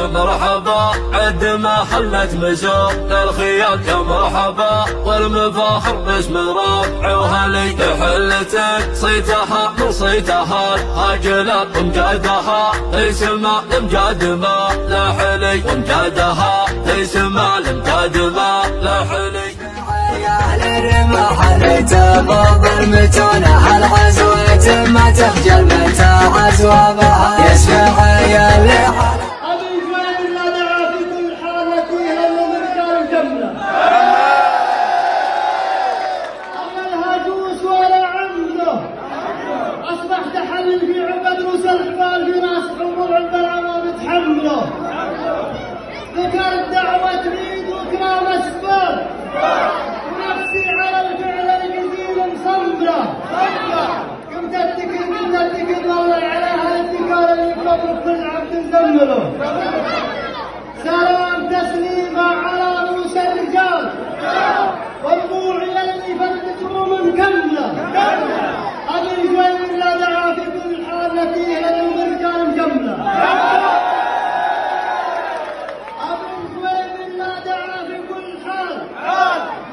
مرحبا عد ما حلت مزار للخيال يا مرحبا والمفاخر باسم ربع وهلي حلتك صيتها من صيتها هاجلت ومجادها اسمع المجاد ما لا حلي ومجادها اسمع المجاد ما لا حلي يا اهل الرماح اللي تبض المتونة هالغزوة ما تخجل متى عزوابها يسمع يا اللي أبي جوين لا دعا في كل حالة فيها إلا من رجال الجملة. أما الهاجوس ولا عمله أصبح تحلل في عقد روس الحبال في ناس حمر البلع ما بتحمله. ذكر دعوة تريد وكرام أسباب ونفسي على الفعل القديم مصمرة. قمت التكد والله عليها الاتكال اللي قبل كل عبد نزمله. سلام تسليمة على رؤوس الرجال والربوع اللي فتتهم مكملة. أبي جوين لا دعا في كل حال فيه لأنه رجال مجملة. أبي جوين لا دعا في كل حال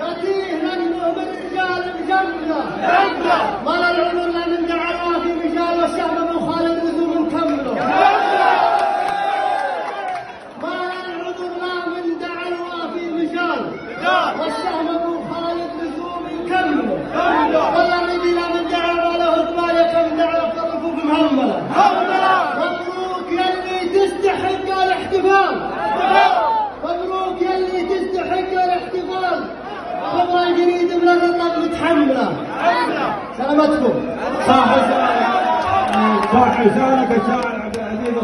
نتيه لأنه من رجال مجملة. ولا العمر لمن دعا في مجال والشهر ابو خالد لزوم كمله. ولا العذر لا من دعا في مجال والشهم ابو خالد لزوم كمله. ولا الذي لا من دعا وله اقبال كم دعا فرفوق مهمله. مبروك يلي تستحق الاحتفال. مبروك يلي تستحق الاحتفال. خبر جديد من الرطب متحمله. سلامتكم. صاحب لسانك الشاعر عبد العزيز